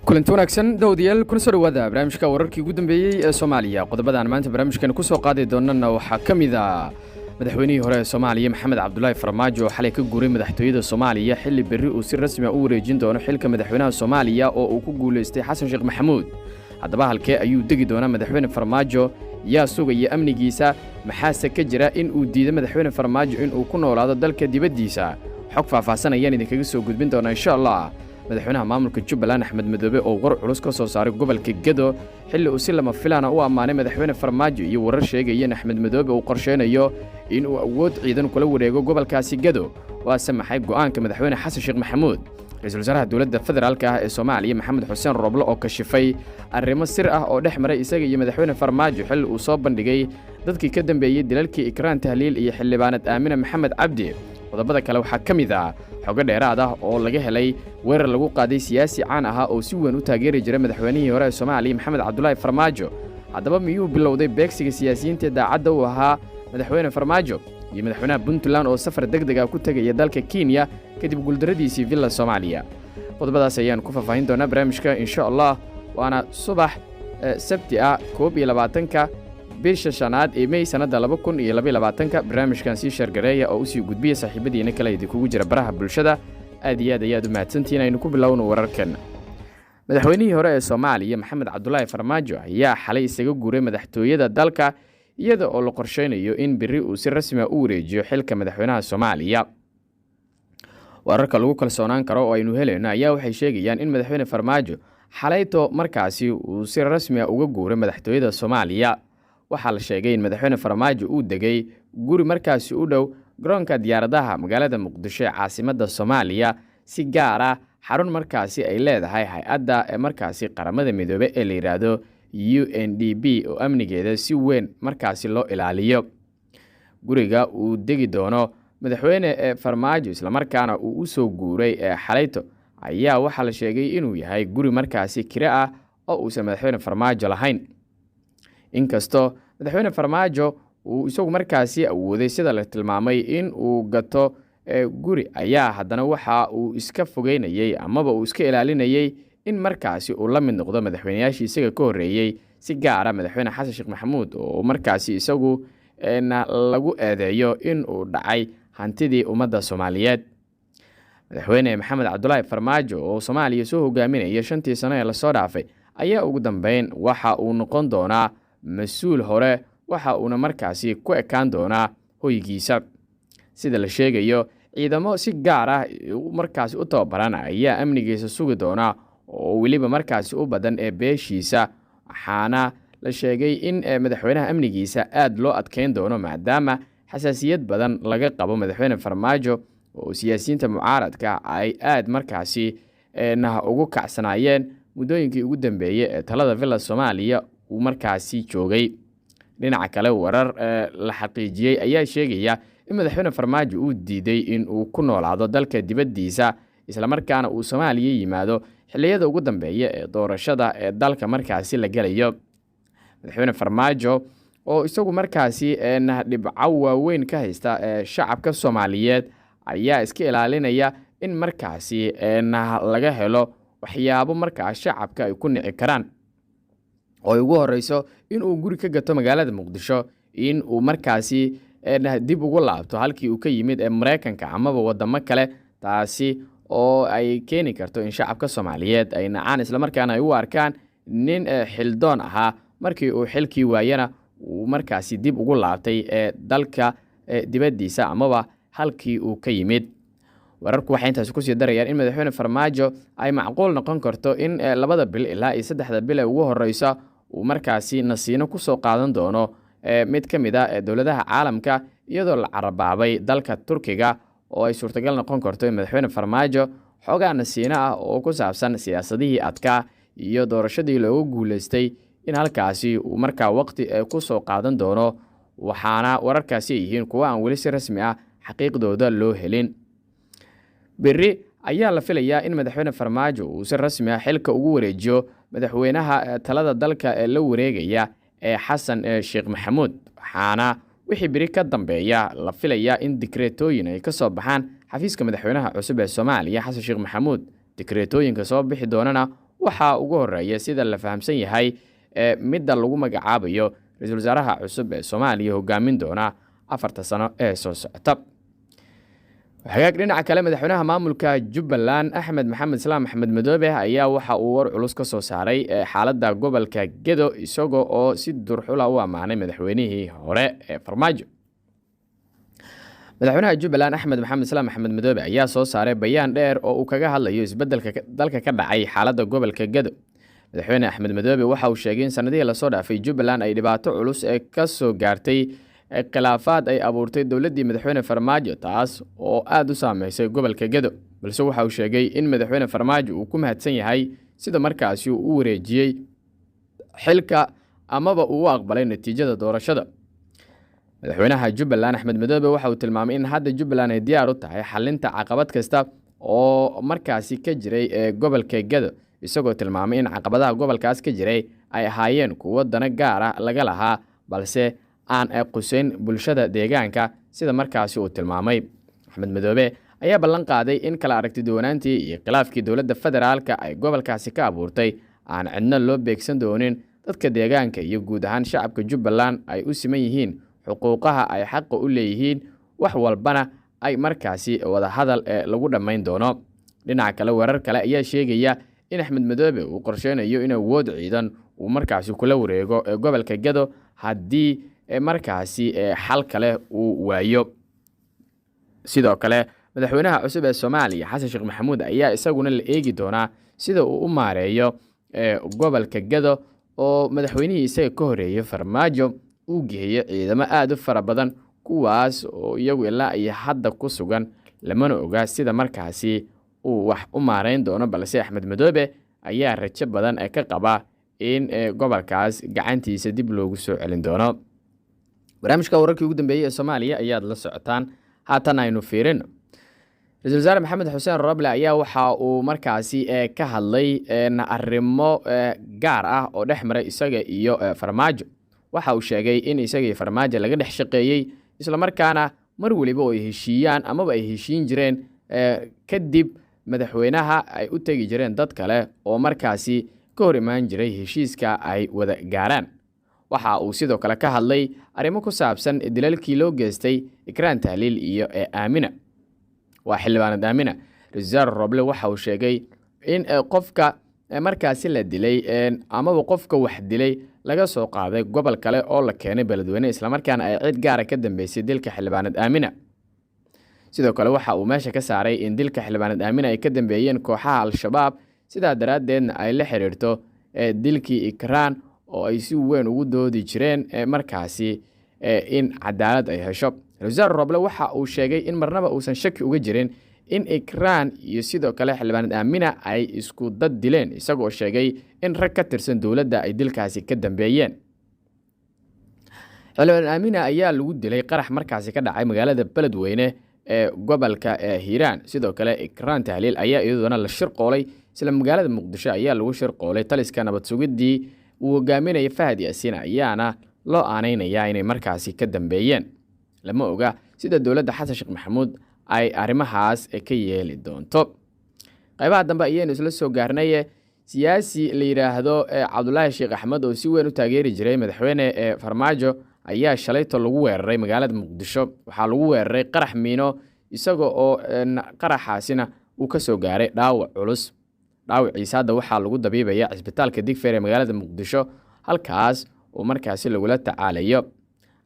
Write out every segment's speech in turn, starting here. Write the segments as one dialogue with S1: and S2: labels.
S1: kulanti wanaagsan dawadayaal kuna soo dhawaada barnaamijka wararkii ugu dambeeyey ee Soomaaliya qodobadaan maanta barnaamijkan ku soo qaadi doonana waxaa kamid ah madaxweynihii hore ee Soomaaliya Maxamed Cabdullaahi Farmaajo xalay ka guuray madaxtooyada Soomaaliya xilli berri uu si rasmi ah u wareejin doono xilka madaxweynaha Soomaaliya oo uu ku guuleystay Xasan Sheekh Maxamuud haddaba halkee ayuu degi doonaa madaxweyne Farmaajo yaa sugaya amnigiisa maxaase ka jira in uu diido madaxweyne Farmaajo in uu ku noolaado dalka dibaddiisa xog faahfaahsanayaan idinkaga soo gudbin doona insha Allah madaxweynaha maamulka Jubbaland Axmed Madoobe oo war culus ka soo saaray gobolka Gedo xilli uu si lama filaan u amaanay madaxweyne Farmaajo iyo warar sheegayeen Axmed Madoobe uu qorsheynayo in uu awood ciidan kula wareego gobolkaasi Gedo waa samaxay go'aanka madaxweyne Xasan Sheekh Maxamuud ra'iisul wasaaraha dowladda federaalka ah ee Soomaaliya Maxamed Xuseen Roble oo ka shifay arrimo sir ah oo dhex maray isaga iyo madaxweyne Farmaajo xilli uu soo bandhigay dadkii ka dambeeyay dilalkii Ikraan Tahliil iyo xildhibaanad Aamina Maxamed Cabdi qodobada kale waxaa kamid ah xogo dheeraad ah oo laga helay weerar lagu qaaday siyaasi caan ah oo si weyn u taageeri jiray madaxweynihii hore ee Soomaaliya Maxamed Cabdullaahi Farmaajo haddaba miyuu bilowday beegsiga siyaasiyiinta daacadda u ahaa madaxweyne Farmaajo iyo madaxweynaha Puntland oo safar degdeg ah ku tagay dalka Kenya kadib guuldaradiisii Villa Soomaaliya qodobadaas ayaan ku faahfaahin doonaa barnaamijka insha Allah waana subax sabti ah 22 bisha shanaad ee May sanada 2022 barnaamijkan si shargareeya oo u sii gudbiya saaxiibadiina kale idinku jira baraha bulshada aad iyo aad ayaad u mahadsantihiin aynu ku bilowno wararkan madaxweynihii hore ee Soomaaliya Maxamed Cabdullaahi Farmaajo ayaa xalay isaga guuray madaxtooyada dalka iyada oo la qorsheynayo in berri uu si rasmi ah u wareejiyo xilka madaxweynaha Soomaaliya wararka lagu kalsoonaan karo oo aynu helayno ayaa waxay sheegayaan in madaxweyne Farmaajo xalayto markaasi uu si rasmi ah uga guuray madaxtooyada Soomaaliya waxaa la sheegay in madaxweyne Farmaajo uu degay guri markaasi u dhow garoonka diyaaradaha magaalada Muqdisho ee caasimadda Soomaaliya si gaar ah xarun markaasi ay leedahay hay'adda ee markaasi qaramada midoobay ee la yiraahdo UNDP oo amnigeeda si weyn markaasi loo ilaaliyo guriga uu degi doono madaxweyne Farmaajo isla markaana uu u soo guuray xalayto ayaa waxaa la sheegay inuu yahay guri markaasi kira ah oo uusan madaxweyne Farmaajo lahayn inkastoo madaxweyne Farmaajo uu isagu markaasi awooday sida la tilmaamay in uu gato guri ayaa haddana waxa uu iska fogeynayay amaba uu iska ilaalinayay in markaasi uu la mid noqdo madaxweynayaashii isaga ka horeeyay si gaar ah madaxweyne Xasan Sheekh Maxamuud oo markaasi isagu lagu eedeeyo in uu dhacay hantidii ummadda Soomaaliyeed madaxweyne Maxamed Cabdullaahi Farmaajo oo Soomaaliya soo hogaaminaya 5 sano ee la soo dhaafay ayaa ugu dambeyn waxa uu noqon doonaa mas'uul hore waxa uuna markaasi ku ekaan doonaa hoygiisa sida la sheegayo ciidamo si gaar ah markaasi u tababaran ayaa amnigiisa sugi doona oo waliba markaasi u badan ee beeshiisa waxaana la sheegay in madaxweynaha amnigiisa aad loo adkeyn doono maadaama xasaasiyad badan laga qabo madaxweyne Farmaajo oo siyaasiyiinta mucaaradka ay aad markaasi ugu kacsanaayeen muddooyinkii ugu dambeeyay ee talada Villa Soomaaliya uu markaasi joogay dhinaca kale warar la xaqiijiyay ayaa sheegaya in madaxweyne Farmaajo uu diiday in uu ku noolaado dalka dibaddiisa isla markaana uu Soomaaliya yimaado xilliyada ugu dambeeya ee doorashada ee dalka markaasi la galayo madaxweyne Farmaajo oo isagu markaasi dhibco waaweyn ka haysta shacabka Soomaaliyeed ayaa iska ilaalinaya in markaasi laga helo waxyaabo markaas shacabka ay ku nici karaan oo ugu horeyso in uu guri ka gato magaalada Muqdisho in uu markaasi dib ugu laabto halkii uu ka yimid ee Mareykanka amaba wadamo kale taasi oo ay keeni karto in shacabka Soomaaliyeed ay nacaan isla markaana ay u arkaan nin xildoon ahaa markii uu xilkii waayana uu markaasi dib ugu laabtay dalka dibaddiisa amaba halkii uu ka yimid wararku waxay intaas ku sii darayaan in madaxweyne Farmaajo ay macquul noqon karto in 2 bil ilaa 3 bil ugu horeysa uu markaasi nasiino ku soo qaadan doono mid ka mid ah dawladaha caalamka iyadoo la carabaabay dalka Turkiga oo ay suurtagal noqon karto in madaxweyne Farmaajo xogaa nasiino ah oo ku saabsan siyaasadihii adkaa iyo doorashadii loogu guuleystay in halkaasi uu markaa waqti ku soo qaadan doono waxaana wararkaasi yihiin kuwa aan weli si rasmi ah xaqiiqdooda loo helin berri ayaa la filayaa in madaxweyne Farmaajo uu si rasmi ah xilka ugu wareejiyo madaxweynaha talada dalka ee la wareegaya ee Xasan Sheekh Maxamuud waxaana wixii berri ka dambeeya la filayaa in dekreetooyin ay ka soo baxaan xafiiska madaxweynaha cusub ee Soomaaliya Xasan Sheekh Maxamuud dekreetooyinka soo bixi doonana waxaa ugu horeeya sida la fahamsan yahay midda lagu magacaabayo ra-iisul wasaaraha cusub ee Soomaaliya hogaamin doona 4 sano ee soo socota. hagaag dhinaca kale madaxweynaha maamulka Jubbaland Axmed Maxamed Islaam Axmed Madoobe ayaa waxa uu war culus ka soo saaray xaaladda gobolka Gedo isagoo oo si durxula u amaanay madaxweynihii hore ee Farmaajo. madaxweynaha Jubbaland Axmed Maxamed Islaam Axmed Madoobe ayaa soo saaray bayaan dheer oo uu kaga hadlayo isbeddelka dalka ka dhacay xaaladda gobolka Gedo. madaxweyne Axmed Madoobe waxa uu sheegay in sanadihii la soo dhaafay Jubbaland ay dhibaato culus ka soo gaartay khilaafaad ay abuurtay dowladdii madaxweyne Farmaajo taas oo aad u saameysay gobolka Gedo, balse waxa uu sheegay in madaxweyne Farmaajo uu ku mahadsan yahay sida markaasi uu u wareejiyay xilka amaba uu u aqbalay natiijada doorashada. madaxweynaha Jubbaland Axmed Madoobe waxa uu tilmaamay in hadda Jubbaland ay diyaar u tahay xalinta caqabad kasta oo markaasi ka jiray gobolka Gedo, isagoo tilmaamay in caqabadaha gobolkaas ka jiray ay ahaayeen kuwo dana gaar ah laga lahaa balse aan quseyn bulshada deegaanka sida markaasi uu tilmaamay. Axmed Madoobe ayaa ballan qaaday in kala aragti duwanaantii iyo khilaafkii dowladda federaalka ay gobolkaasi ka abuurtay aan cidna loo beegsan doonin, dadka deegaanka iyo guud ahaan shacabka Jubbaland ay u siman yihiin xuquuqaha ay xaq u leeyihiin, wax walbana ay markaasi wada hadal lagu dhammayn doono. dhinaca kale warar kale ayaa sheegaya in Axmed Madoobe uu qorsheynayo in awood ciidan uu markaasi kula wareego gobolka Gedo haddii markaasi xal kale uu waayo. sidoo kale madaxweynaha cusub ee Soomaaliya Xasan Sheekh Maxamuud ayaa isaguna la eegi doonaa sida uu u maareeyo gobolka Gedo oo madaxweynihii isaga ka horeeyay Farmaajo uu geeyay ciidamo aad u fara badan kuwaas oo iyagu ilaa ay hadda ku sugan lamana oga sida markaasi uu wax u maareyn doono, balse Axmed Madoobe ayaa rajo badan ka qaba in gobolkaas gacantiisa dib loogu soo celin doono. barnaamijka wararkii ugu dambeeyay ee Soomaaliya ayaad la socotaan. haatan aynu fiirino ra-iisul wasaare Maxamed Xuseen Roble ayaa waxa uu markaasi ka hadlay arrimo gaar ah oo dhex maray isaga iyo Farmaajo. waxa uu sheegay in isaga iyo Farmaajo laga dhex shaqeeyay isla markaana mar waliba oo ay heshiiyaan amaba ay heshiin jireen kadib madaxweynaha ay u tagi jireen dad kale oo markaasi ka hor imaan jiray heshiiska ay wada gaaraan. waxa uu sidoo kale ka hadlay arrimo ku saabsan dilalkii loo geystay Ikraan Tahliil iyo Aamina. waa xildhibaanad Aamina. Ra-iisul Roble waxa uu sheegay in qofka markaasi la dilay amaba qofka wax dilay laga soo qaaday gobol kale oo la keenay beledweyne isla markaana ay cid gaar ah ka dambeysay dilka xildhibaanad Aamina. sidoo kale waxa uu meesha ka saaray in dilka xildhibaanad Aamina ay ka dambeeyeen kooxaha Al-Shabaab, sidaa daraaddeedna ay la xiriirto dilkii Ikraan oo ay si weyn ugu doodi jireen markaasi in cadaalad ay hesho. ra-iisul Roble waxa uu sheegay in marnaba uusan shaki uga jirin in Ikraan iyo sidoo kale xildhibaanad Aamina ay isku dad dileen, isagoo sheegay in rag ka tirsan dowladda ay dilkaasi ka dambeeyeen. xildhibaanad Aamina ayaa lagu dilay qarax markaasi ka dhacay magaalada Beledweyne ee gobolka Hiiraan. sidoo kale Ikraan Tahliil ayaa iyaduna la shirqoolay isla magaalada Muqdisho ayaa lagu shirqoolay taliska nabad sugidii uu hogaaminayay Fahad Yaasiin ayaana loo aaneynayaa inay markaasi ka dambeeyeen. lama oga sida dowladda Xasan Sheekh Maxamuud ay arrimahaas ka yeeli doonto. qaybaha dambe ayaynu isla soo gaarnay. siyaasi la yiraahdo Cabdullaahi Sheekh Axmed oo si weyn u taageeri jiray madaxweyne Farmaajo ayaa shalayto lagu weeraray magaalada Muqdisho. waxaa lagu weeraray qarax miino isagoo oo qaraxaasina uu ka soo gaaray dhaawac culus. dhaawiciisa hadda waxaa lagu dabiibaya cisbitaalka Digfaar ee magaalada Muqdisho, halkaas oo markaasi lagula tacaalayo.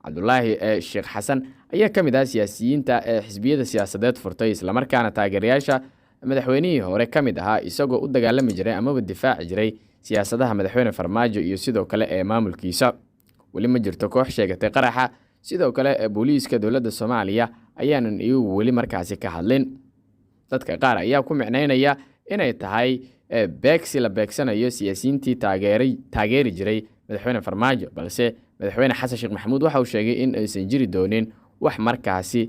S1: Cabdullaahi Sheekh Xasan ayaa ka mid ah siyaasiyiinta xisbiyada siyaasadeed furtay isla markaana taageerayaasha madaxweynihii hore ka mid ahaa, isagoo u dagaalami jiray amaba difaaci jiray siyaasadaha madaxweyne Farmaajo iyo sidoo kale maamulkiisa. weli ma jirto koox sheegatay qaraxa. sidoo kale booliiska dowladda Soomaaliya ayaanan iyagu weli markaasi ka hadlin. dadka qaar ayaa ku micnaynaya inay tahay beegsi la beegsanayo siyaasiyiintii taageeri jiray madaxweyne Farmaajo, balse madaxweyne Xasan Sheekh Maxamuud waxa uu sheegay in aysan jiri doonin wax markaasi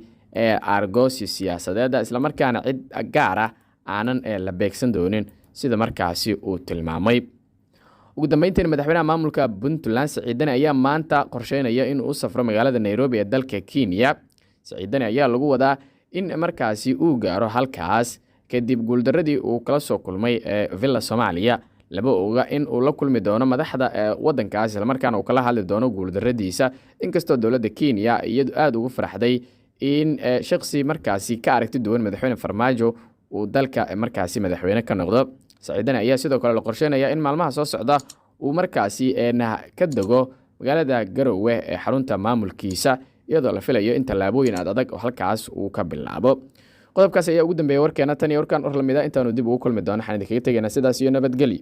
S1: argoosi siyaasadeed isla markaana cid gaar ah aanan la beegsan doonin sida markaasi uu tilmaamay. ugu dambeyntii madaxweynaha maamulka Puntland Siciidani ayaa maanta qorsheynaya in uu safro magaalada Nairobi ee dalka Kenya. Siciidani ayaa lagu wadaa in markaasi uu gaaro halkaas kadib guuldaradii uu kala soo kulmay Villa Soomaaliya. laba oga in uu la kulmi doono madaxda waddankaas isla markaana uu kala hadli doono guuldarradiisa inkastoo dowladda Kenya iyadu aad ugu faraxday in shakhsi markaasi ka aragti duwan madaxweyne Farmaajo uu dalka markaasi madaxweyne ka noqdo. Saciidana ayaa sidoo kale la qorsheenaya in maalmaha soo socda uu markaasi ka dago magaalada Garowe ee xarunta maamulkiisa iyadoo la filayo in tallaabooyin adag oo halkaas uu ka bilaabo. qodobkaas ayaa ugu dambeeyay warkeena tan iyo warkan lamida intaanu dib ugu kulmi doono xan idinkaga tagayna sidaas iyo nabadgelyo.